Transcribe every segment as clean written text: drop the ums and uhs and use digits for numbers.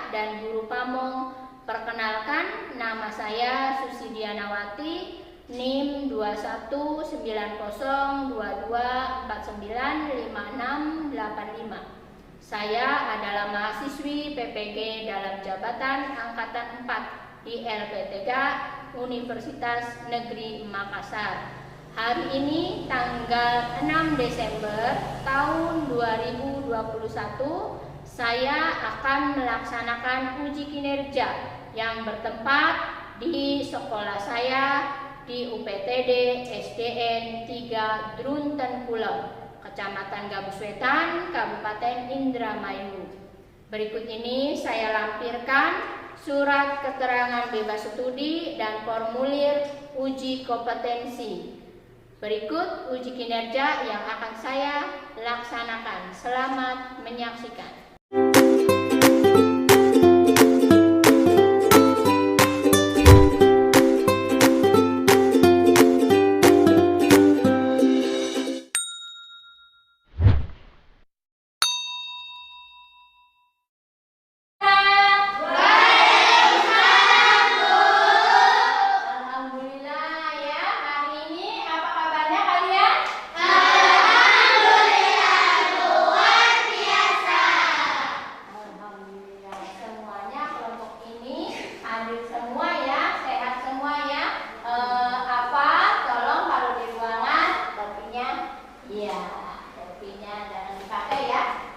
dan guru Pamong. Perkenalkan, nama saya Susi Dianawati, NIM 219022495685. Saya adalah mahasiswi PPG dalam jabatan Angkatan 4 di LP3 Universitas Negeri Makassar. Hari ini tanggal 6 Desember tahun 2021, saya akan melaksanakan uji kinerja yang bertempat di sekolah saya di UPTD SDN 3 Drunten Kulon, Kecamatan Gabus Wetan, Kabupaten Indramayu. Berikut ini saya lampirkan surat keterangan bebas studi dan formulir uji kompetensi. Berikut uji kinerja yang akan saya laksanakan. Selamat menyaksikan.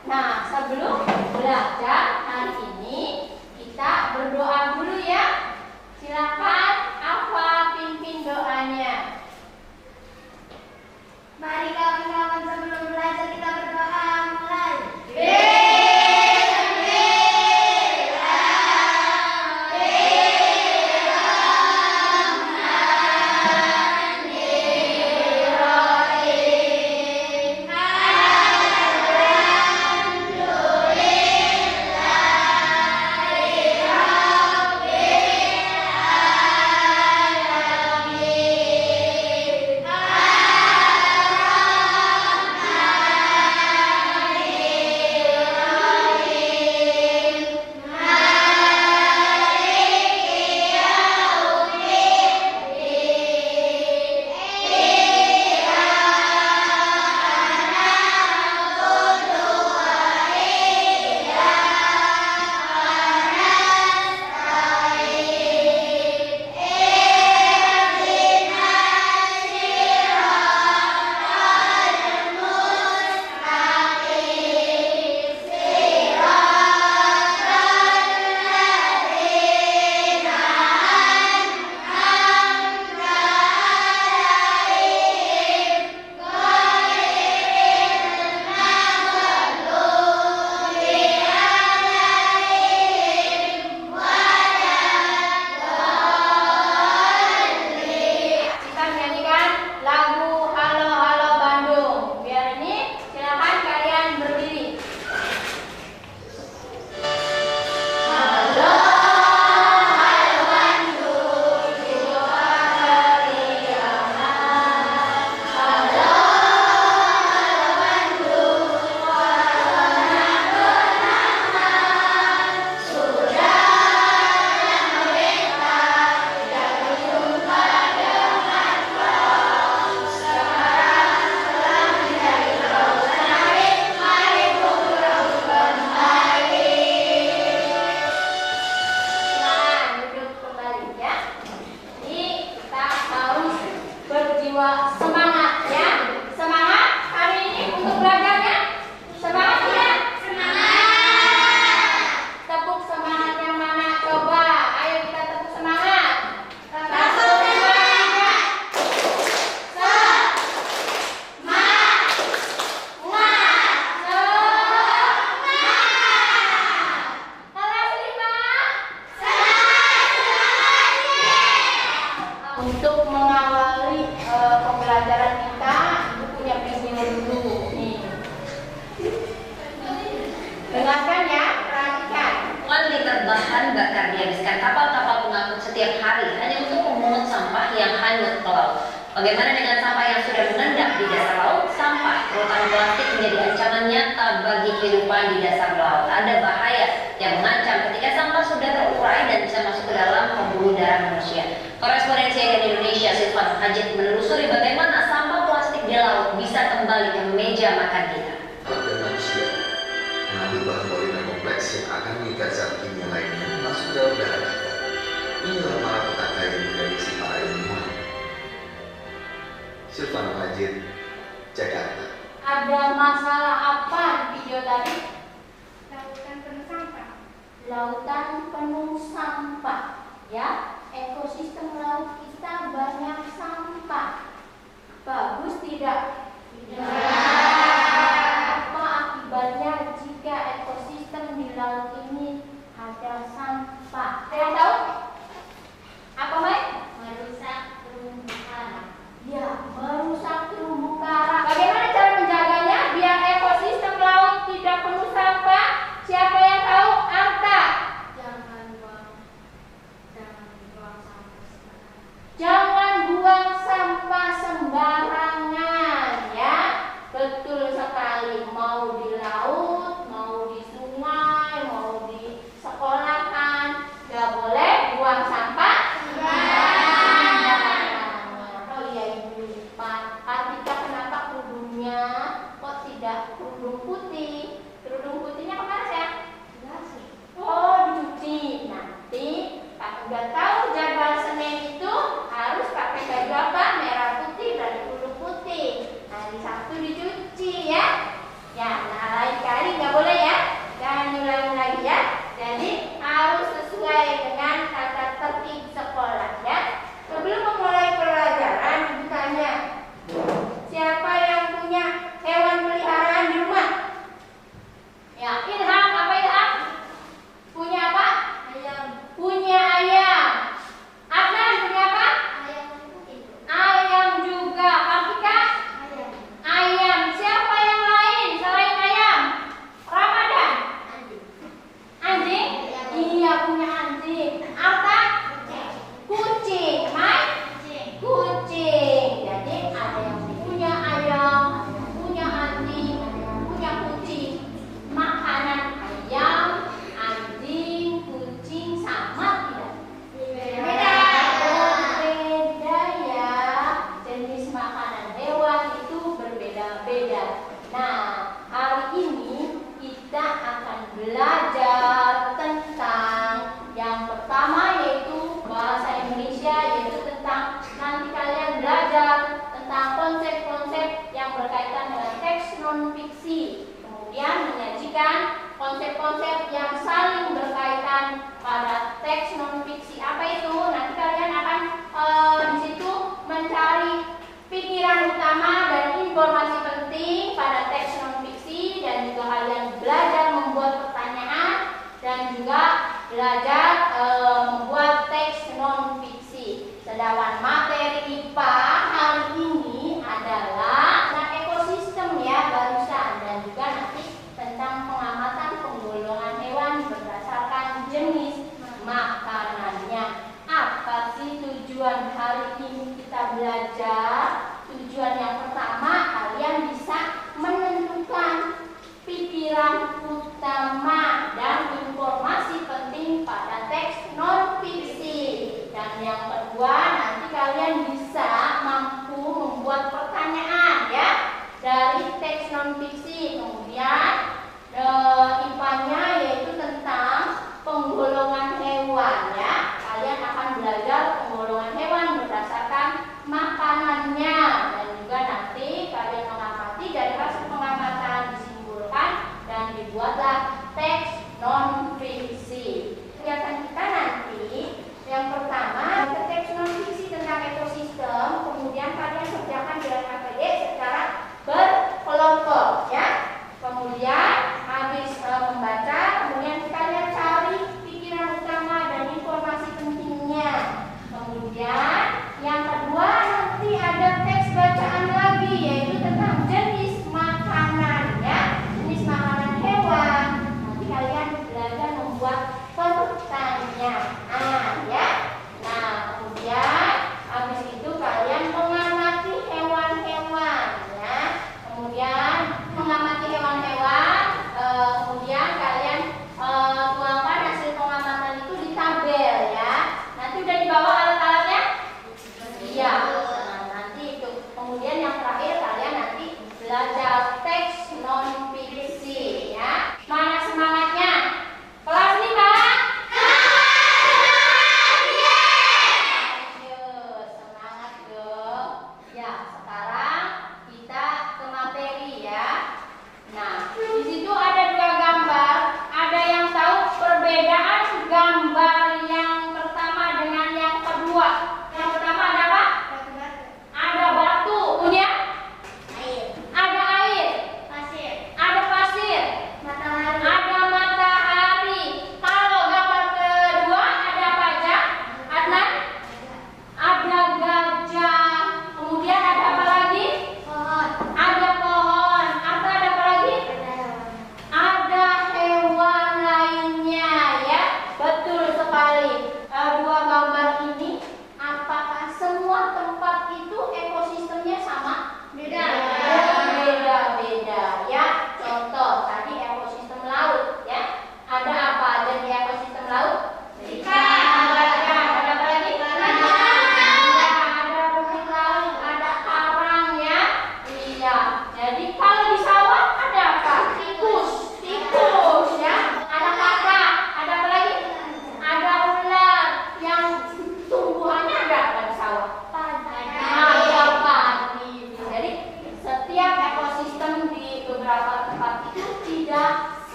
Nah, sebelum belajar hari ini kita berdoa dulu ya. Silakan Alfa pimpin doanya. Mari kawan-kawan, sebelum belajar kita berdoa. Mulai. Semangat ya, semangat hari ini untuk belajarnya. Semangat ya, semangat. Tepuk semangat yang mana? Coba, ayo kita tepuk semangat. Tepuk semangat. Kelas 5. Untuk mengawali pembelajaran kita, Ibu punya video dulu nih. Dengarkan ya, perhatikan. 1 liter bahan bakar dihabiskan kapal-kapal pengangkut setiap hari hanya untuk memungut sampah yang hanyut ke laut. Bagaimana dengan sampah yang sudah mengendap di dasar laut? Sampah, terutama plastik, menjadi ancaman nyata bagi kehidupan di dasar laut. Ada bahaya yang mengancam ketika sampah sudah terurai dan bisa masuk ke dalam pembuluh darah manusia. Korespondensi CNN Indonesia Silvan Hajid menelusuri bagaimana sampah plastik di laut bisa kembali ke meja makan kita. Pada manusia mengambil bahan polimer kompleks yang akan mengikat zat kimia lainnya masuk ke dalam darah kita. Inilah malapetaka yang diprediksi para ilmuwan. Silvano Hajid, Jakarta. Ada masalah apa di video tadi? Lautan penuh sampah. Lautan penuh sampah. Ya, ekosistem laut kita banyak sampah. Bagus tidak? Apa akibatnya jika ekosistem di laut ini ada sampah? Ada yang tahu? Apa, Mai? Merusak terumbu karang. Ya, merusak terumbu karang. Bagaimana cara menjaganya biar ekosistem laut tidak penuh sampah? Siapa yang tahu? Arta. Jangan buang sampah sembarangan. Jangan buang sampah sembarangan, ya. Betul sekali. Mau di laut, mau di sungai, mau di sekolahan, nggak boleh buang sampah sembarangan. Oh iya Ibu, Pak Atika, kenapa kerudungnya kok tidak kerudung putih? Kerudung putihnya kemana sayang? Oh, dicuci. Nanti Pak udah tahu jadwal Senin itu harus pakai baju apa? Merah putih dan kerudung putih. Hari Sabtu dicuci ya. Ya, nah lain kali nggak boleh ya. Jangan diulangi lagi ya. Jadi harus sesuai dengan tata tertib sekolah ya. Sebelum memulai pelajaran, Ibu tanya, siapa yang punya hewan peliharaan di rumah? Ya, Ilham, apa Ilham? Punya apa? Ayam. Punya ayam. Adnan punya apa? Ayam putih. Ayam juga. Afika? Ayam. Ayam. Siapa yang lain selain ayam? Ramadan? Anjing. Anjing? Iya, punya anjing. Arta? Kucing. Mai? Kucing. Jadi ada yang punya ayam, ada yang punya anjing, ada yang punya kucing. Makanan ayam, anjing, kucing sama tidak? Beda. Berbeda ya. Jenis makanan hewan itu berbeda-beda. Nah, hari ini kita akan belajar tentang yang pertama yaitu bahasa Indonesia, yaitu tentang nanti kalian belajar tentang konsep-konsep yang berkaitan dengan teks non fiksi. Kemudian menyajikan konsep-konsep yang saling berkaitan pada teks non fiksi. Apa itu? Nanti kalian akan di situ mencari pikiran utama dan informasi penting pada teks non fiksi, dan juga kalian belajar membuat pertanyaan dan juga belajar membuat teks non fiksi. Sedangkan materi IPA hari ini adalah tentang ekosistem ya barusan, dan juga nanti tentang pengamatan penggolongan hewan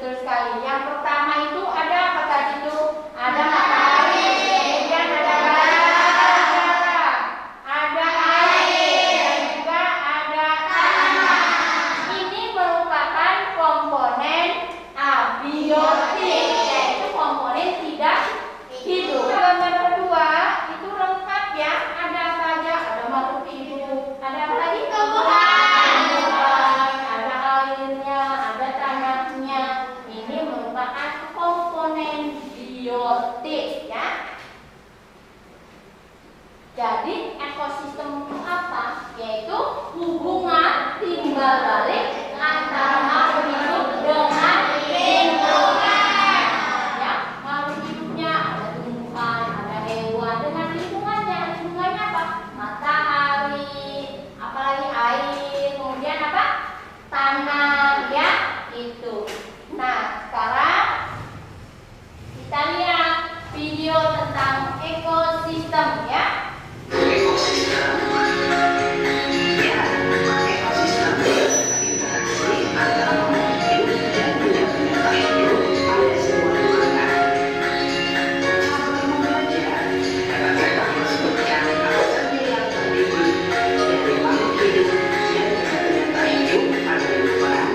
betul sekali. Yang pertama itu ada apa tadi itu? Ada matahari, kemudian ada bara, ada air, dan juga ada tanah. Ini merupakan komponen abiotik, yaitu komponen tidak hidup. Gambar kedua itu lengkap ya. Ada apa aja? Ada makhluk hidup, ada apa lagi? Tumbuhan, ada airnya, ada tanahnya. Ini merupakan komponen biotik ya. Jadi ekosistem itu apa? Yaitu hubungan timbal balik antara makhluk hidup dengan lingkungan. Ya, makhluk hidupnya ada tumbuhan, ada hewan dengan lingkungannya. Lingkungannya apa? Matahari, apalagi air, kemudian apa? Tanah ya, itu. Nah, sekarang kita lihat video tentang ekosistem ya. Ekosistem. Ya, ekosistem berinteraksi antara makhluk hidup dan benda-benda tak hidup pada sebuah lingkungan. Sebelum belajar, dapat saya menyebutkan apa saja yang terdiri dari makhluk hidup dan benda-benda tak hidup pada lingkungan.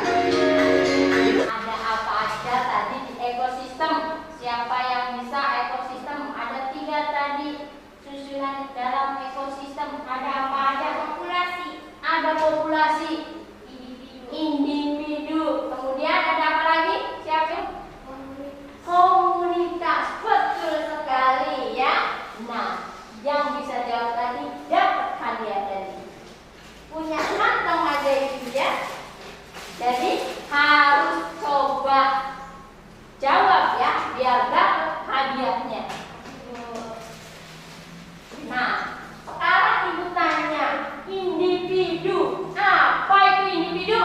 Ada apa aja tadi di ekosistem? Siapa yang bisa ekosistem? Ada 3 tadi susunan dalam ekosistem. Ada apa aja? Populasi. Ada populasi. Individu. Kemudian ada apa lagi? Siapa? Komunitas. Betul sekali ya. Nah, yang bisa jawab tadi dapat hadiah tadi. Punya kantong aja itu ya. Jadi harus coba jawab ya, biar dapat hadiahnya. Nah, sekarang ibu tanya, individu. Apa itu individu?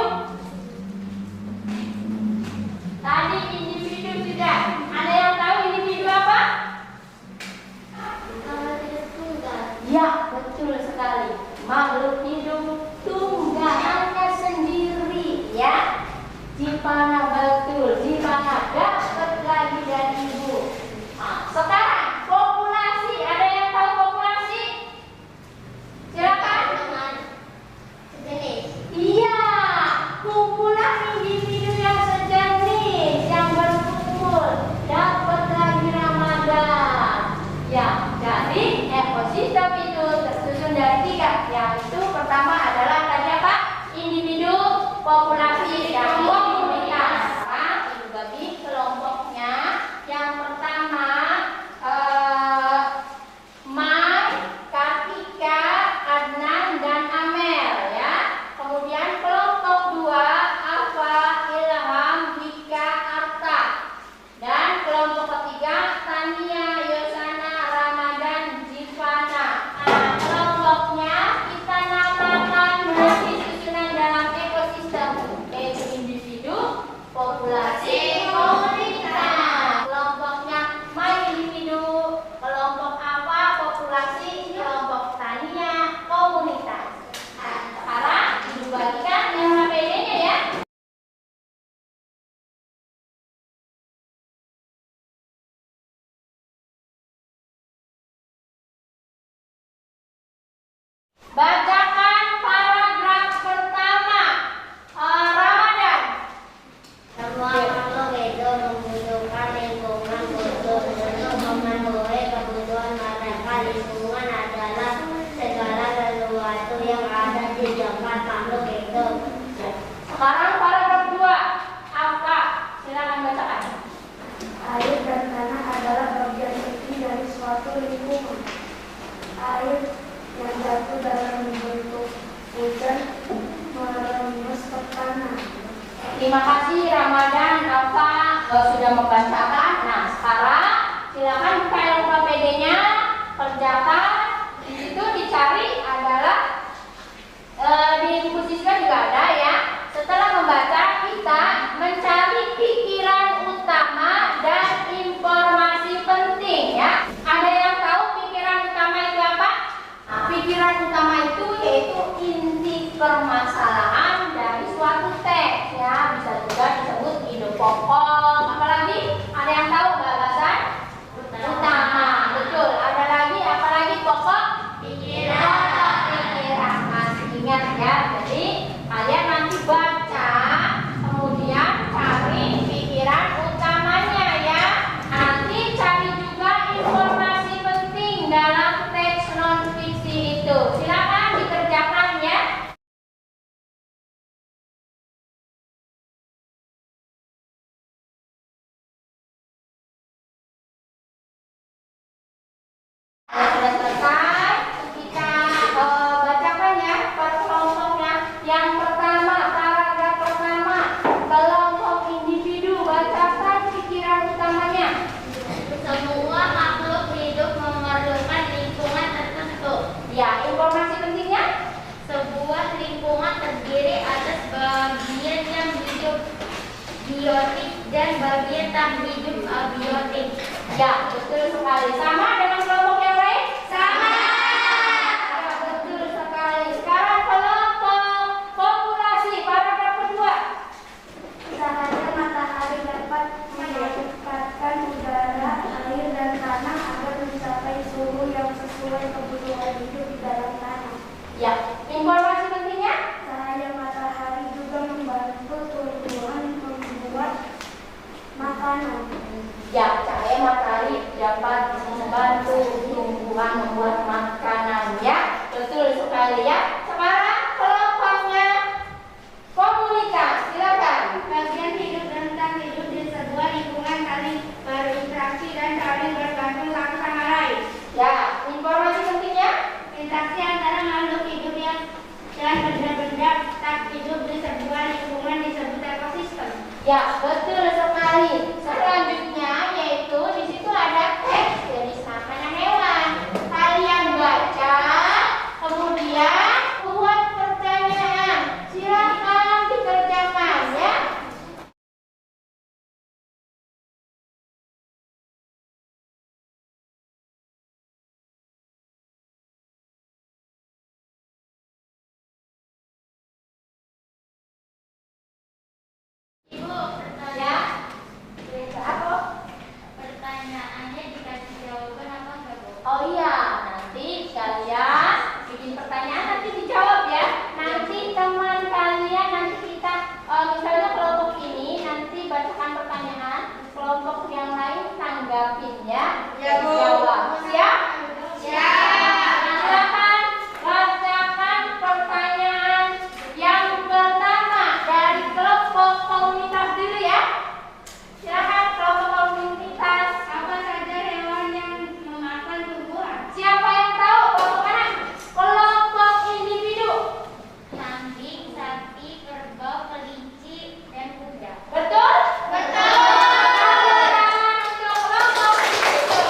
Tadi individu sudah. Ada yang tahu individu apa? Ya, betul sekali. Makhluk hidup tunggakannya sendiri ya. Jipana betul, Jipana dapat lagi dari ibu. Nah, sekarang populasi. Ada yang tahu populasi? Silakan. Sejenis. Iya, kumpulan individu yang sejenis yang berkumpul dapat lagi Ramadan. Ya, jadi ekosistem itu tersusun dari 3. Yang itu pertama adalah tadi apa? Individu, populasi, dan komunitas. Sekarang ibu bagi kelompoknya. Yang pertama Mai, Kartika, Adnan, dan Amel ya. Kemudian kelompok 2 Alfa, Ilham, Dika, Arta. Dan kelompok ketiga Tania, Yosana, Ramadan, Jivana. Nah, kelompoknya kita namakan menjadi susunan dalam ekosistem, yaitu individu, populasi, komunitas. Kelompoknya Mai individu, kelompok apa populasi, kelompok Tania komunitas. Nah, sekarang ibu bagikan yang HPD-nya ya. Bacakan paragraf pertama. Ramadan. Semua makhluk hidup membutuhkan lingkungan untuk memenuhi kebutuhan mereka. Lingkungan adalah segala sesuatu yang ada di tempat makhluk hidup. Sekarang paragraf 2. Apa? Silakan bacakan. Air dan tanah adalah bagian inti dari suatu lingkungan. Air yang jatuh dalam bentuk hujan merembes ke tanah. Terima kasih Ramadan, Alfa sudah membacakan. Nah, sekarang silakan buka LKPD-nya, kerjakan. Di situ dicari adalah di buku siswa juga ada ya. Setelah membaca, kita mencari pikiran utama dan informasi penting ya. Ada yang tahu pikiran utama itu apa? Nah, pikiran utama itu yaitu inti permasalahan dari suatu teks ya. Bisa juga disebut ide pokok Sudah selesai, kita bacakan ya per kelompoknya. Yang pertama, paragraf pertama, kelompok individu, bacakan pikiran utamanya. Semua makhluk hidup memerlukan lingkungan tertentu. Ya, informasi pentingnya. Sebuah lingkungan terdiri atas bagian yang hidup biotik dan bagian tak hidup abiotik. Ya, betul sekali. Sama dengan kelompok yang lain? Sama. Ya, betul sekali. Sekarang kelompok populasi, paragraf kedua. Cahaya matahari dapat mendapatkan udara, air, dan tanah agar mencapai suhu yang sesuai kebutuhan hidup di dalam tanah. Ya, informasi pentingnya. Cahaya matahari juga membantu tumbuhan membuat makanan. Ya, cahaya matahari dapat membantu tumbuhan membuat makanan. Ya, betul sekali ya. Sekarang kelompoknya komunitas, silakan. Bagian hidup dan tak hidup di sebuah lingkungan saling berinteraksi dan saling bergantung satu sama lain. Ya, informasi pentingnya. Interaksi antara makhluk hidup dan benda-benda tak hidup di sebuah lingkungan disebut ekosistem. Ya, betul sekali. Selanjutnya yaitu di situ ada teks jenis makanan hewan. Kalian baca, kemudian buat pertanyaan. Silakan dikerjakan ya. Ibu, Ya. Apa? pertanyaannya dikasih jawaban apa enggak, Bu? Oh iya, nanti kalian bikin pertanyaan nanti dijawab ya. Nanti teman kalian nanti kita misalnya kelompok ini nanti bacakan pertanyaan, kelompok yang lain tanggapin ya. Ya, Bu. Jawab. Siap? Siap. Silakan bacakan pertanyaan yang pertama dari kelompok komunitas dulu ya. Silakan kelompok komunitas. Apa saja hewan yang memakan tumbuhan? Siapa yang tahu kelompok mana? Kelompok individu. Kambing, sapi, kerbau, kelinci, dan kuda. Betul? Betul. Untuk kelompok individu.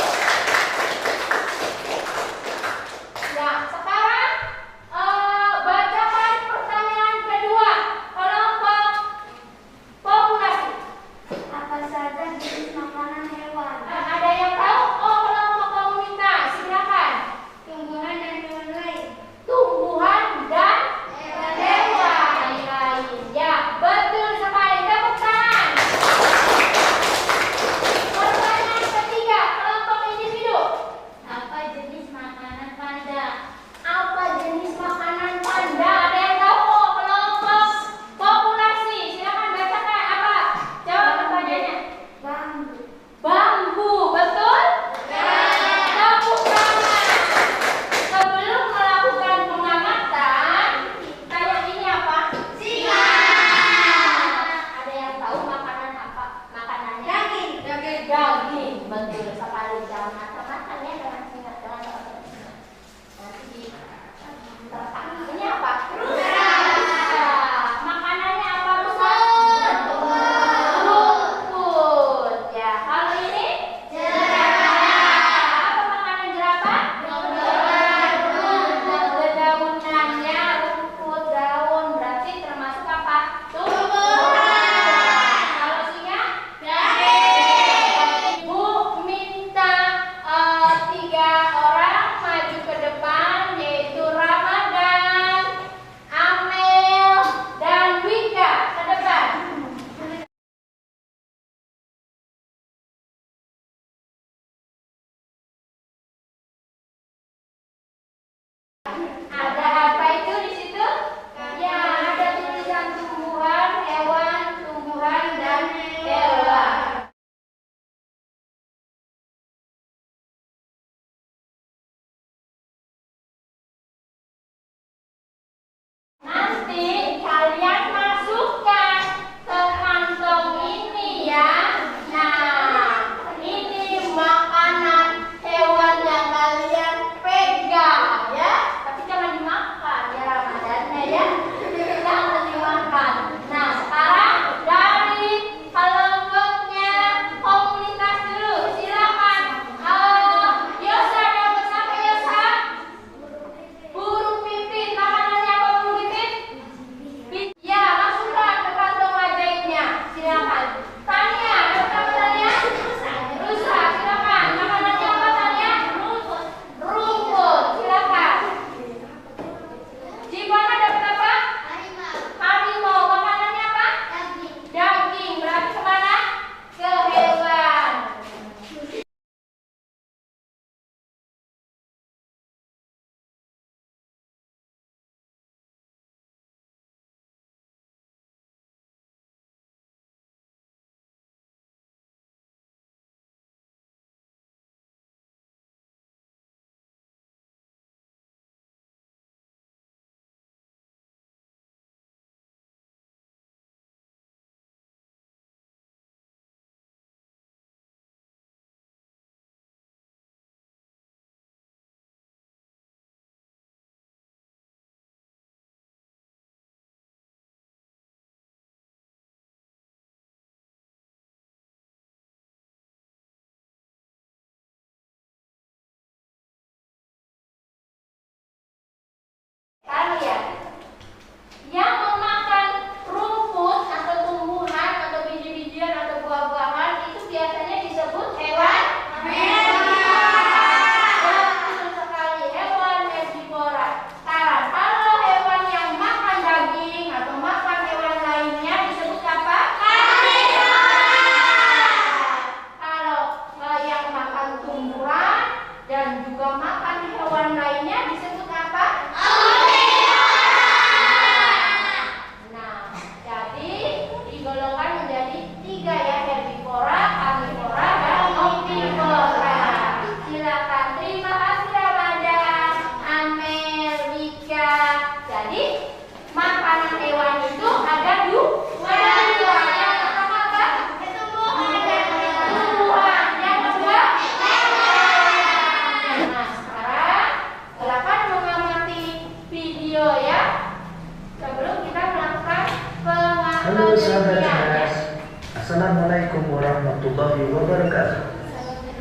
warahmatullahi wabarakatuh.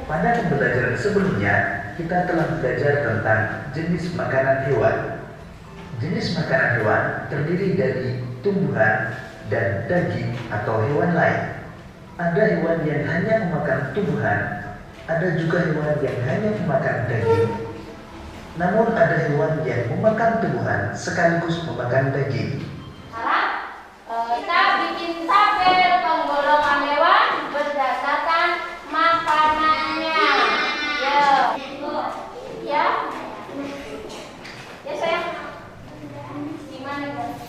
Pada pembelajaran sebelumnya, kita telah belajar tentang jenis makanan hewan. Jenis makanan hewan terdiri dari tumbuhan dan daging atau hewan lain. Ada hewan yang hanya memakan tumbuhan, ada juga hewan yang hanya memakan daging. Namun ada hewan yang memakan tumbuhan sekaligus memakan daging. Sekarang kita bikin tabel penggolongan hewan berdasarkan makanannya. Ya, ya sayang. Gimana guys?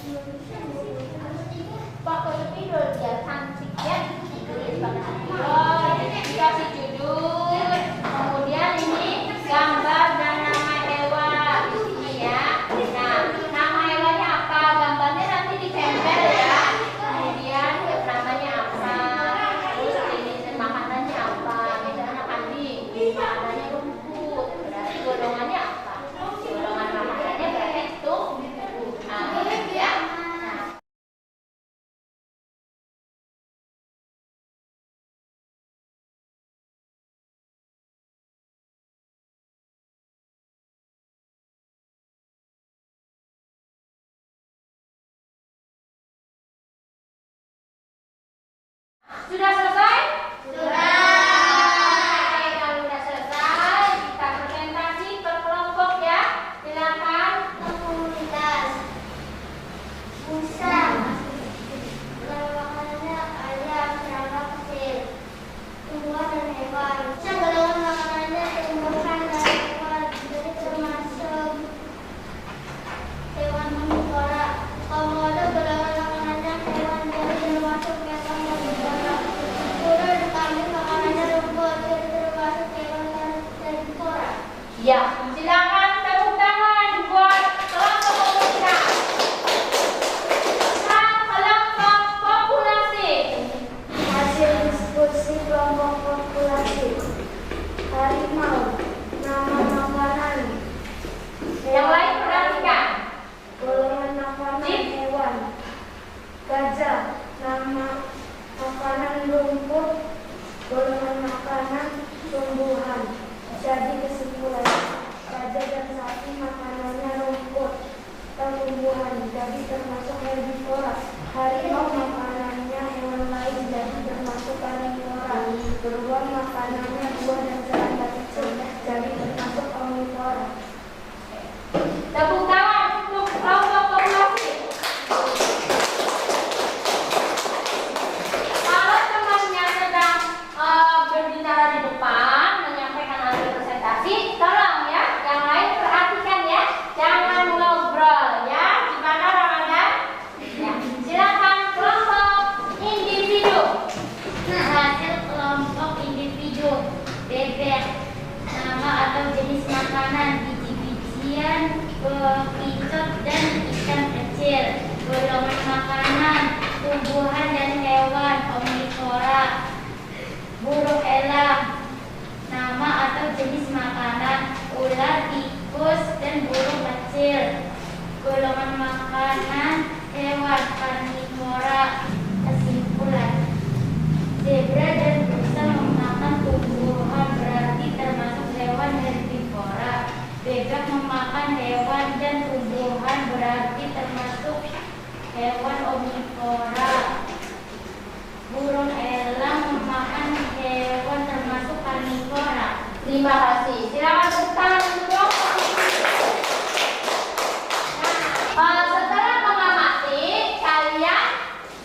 Pakai tidur biar cantik ya. Ditulis pakai tidur. Dikasih judul. Kemudian ini gambar dan nama hewan di sini ya. Nah, nama hewannya apa? Gambarnya nanti ditempel ya. Kemudian namanya apa? Terus jenis makanannya apa? Misalnya kambing, makanannya rumput. Berarti golongannya apa? Golongan makanannya berarti tumbuhan ya. Nah, sudah selesai? Sudah. Oke, kalau sudah selesai, kita presentasi per kelompok ya. Silakan. Komunitas Musa. Makanannya ayam, serangga, kecil, tumbuhan dan hewan. Golongan makanannya tumbuhan dan hewan, jadi termasuk hewan omnivora. Komodo golongan makanannya hewan, jadi termasuk hewan omnivora. Burung dan kambing makanannya rumput, jadi termasuk hewan herbivora. Ya, silakan tepuk tangan buat kelompok komunitas. Sekarang kelompok populasi. Hasil diskusi kelompok populasi. Harimau, nama makanan. Yang lain perhatikan. Golongan makanan hewan. Gajah, nama makanan rumput. Golongan makanan tumbuhan. Jadi kesimpulan, gajah dan sapi makanannya rumput dan tumbuhan, jadi termasuk herbivora. Harimau makanannya hewan lain, jadi termasuk karnivora. Beruang makanannya buah dan serangga kecil, jadi termasuk omnivora. Tepuk tangan untuk kelompok populasi. Kalau temannya sedang berbicara di depan, menyampaikan hasil presentasi, tolong ya, yang lain perhatikan ya, jangan ngobrol ya. Gimana Ramadan? Ya, silakan kelompok individu. Hasil kelompok individu. Bebek, nama atau jenis makanan, biji-bijian, bekicot dan ikan kecil. Golongan makanan, tumbuhan dan hewan, omnivora. Burung elang, nama atau jenis makanan, ular, tikus dan burung kecil. Golongan makanan, hewan, karnivora. Kesimpulan, zebra dan rusa memakan tumbuhan, berarti termasuk hewan herbivora. Bebek memakan hewan dan tumbuhan, berarti termasuk hewan omnivora. Burung elang memakan hewan, termasuk karnivora. Terima kasih. Silakan tepuk tangan untuk kelompok. Nah, setelah mengamati, kalian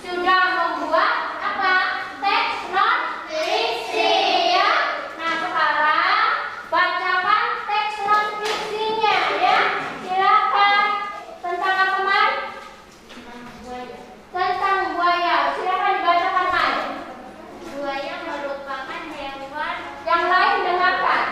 sudah membuat apa? Teks not fiksi ya. Nah, sekarang bacakan teks non fiksinya ya. Silakan. Tentang apa, Mai? Tentang buaya. Silakan dibacakan, Mai. Buaya merupakan hewan Yang lain dengarkan.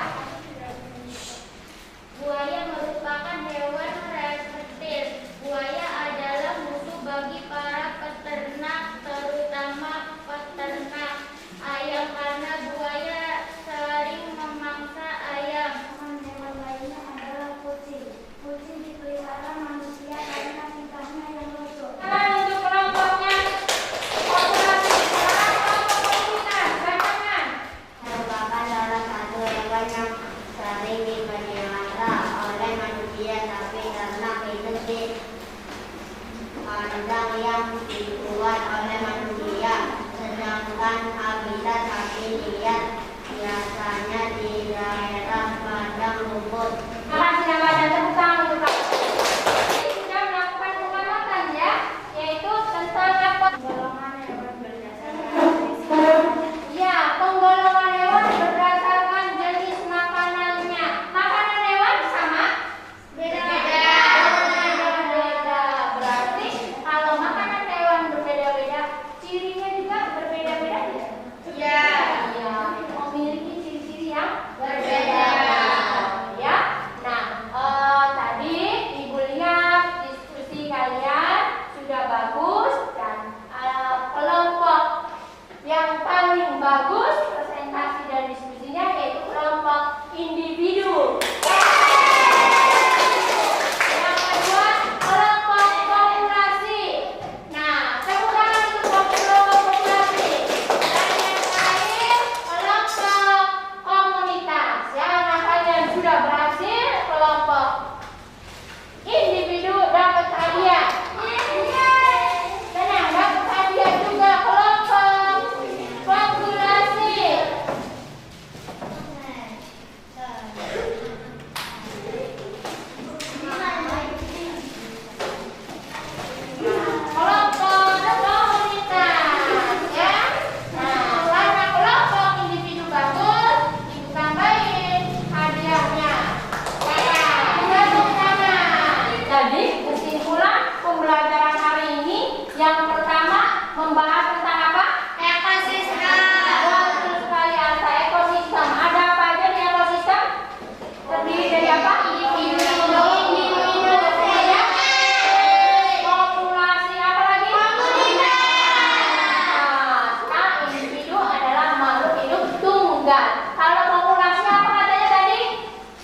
meninggal. Kalau populasi apa katanya tadi?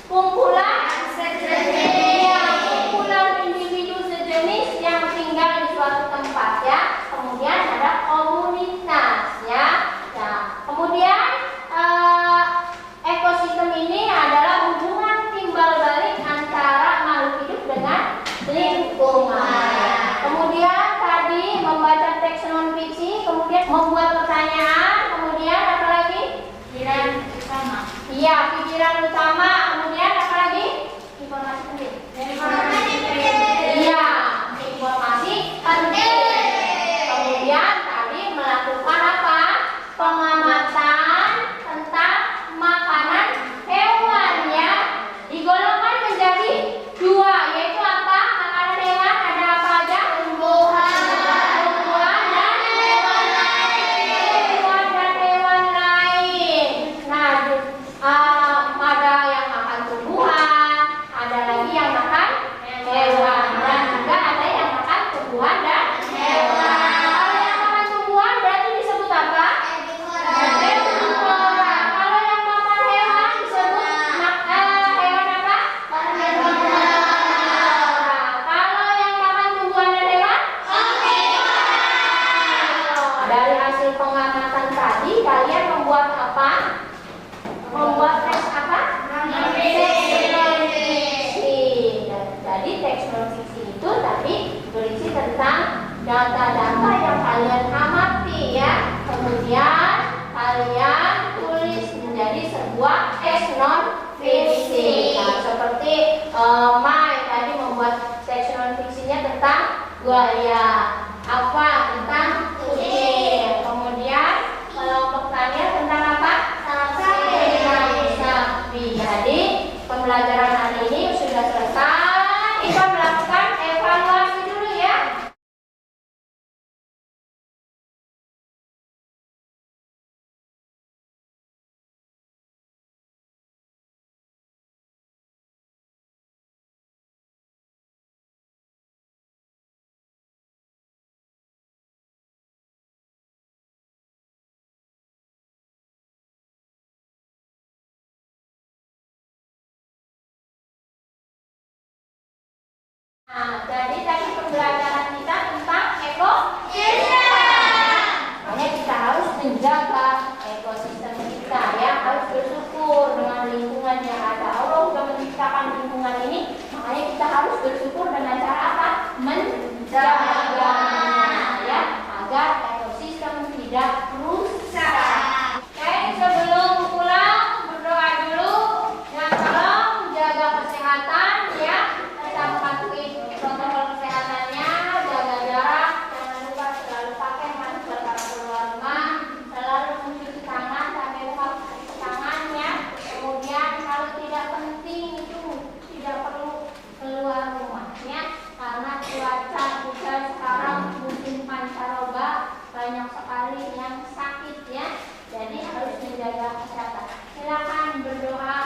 Kumpulan sejenis. Ya, kumpulan individu sejenis yang tinggal di suatu tempat ya. Kemudian ada komunitas ya. Nah, kemudian ekosistem ini adalah hubungan timbal balik antara makhluk hidup dengan lingkungan. Kemudian tadi membaca teks non fiksi, kemudian membuat pertanyaan, kemudian apa lagi? Pikiran utama. Iya, pikiran utama, kemudian apa lagi? Informasi penting. Iya, informasi penting. Kemudian tadi melakukan apa? Pengamatan tentang makanan hewan ya. Digolongkan menjadi dua, yaitu apa? Makanan hewan ada apa aja? Tumbuhan dan hewan lain. Tumbuhan dan hewan lain. Nah, ada yang makan tumbuhan, ada lagi yang makan hewan, dan juga ada yang makan tumbuhan dan hewan. Kalau yang makan tumbuhan berarti disebut apa? Herbivora. Kalau yang makan hewan disebut hewan apa? Karnivora. Kalau yang makan tumbuhan dan hewan? Omnivora. Dari hasil pengamatan tadi kalian membuat apa? Membuat teks apa? Teks non fiksi. Jadi teks non fiksi itu tadi berisi tentang data-data yang kalian amati ya. Kemudian kalian tulis menjadi sebuah teks non fiksi. Nah, seperti Mai tadi membuat teks non fiksinya tentang buaya. Apa? Tentang kucing. Kemudian kelompok tanya tentang apa? Sapi. Jadi pembelajaran hari ini sudah selesai. Kita melakukan evaluasi dulu ya. Nah, jadi tadi pembelajaran kita tentang ekosistem. Makanya kita harus menjaga ekosistem kita ya, harus bersyukur dengan lingkungan yang ada. Allah sudah menciptakan lingkungan ini, makanya kita harus bersyukur dengan cara apa? Menjaganya ya, agar ekosistem tidak rusak. Oke, sebelum pulang berdoa dulu dan tolong jaga kesehatan ya. Tetap patuhi protokol kesehatannya, jaga jarak, jangan lupa selalu pakai masker kalau keluar rumah, selalu mencuci tangan sampai lupa cuci tangannya. Kemudian kalau tidak penting itu tidak perlu keluar rumahnya, karena cuaca hujan sekarang musim pancaroba banyak sekali yang sakit ya. Jadi harus menjaga kesehatan. Silakan berdoa.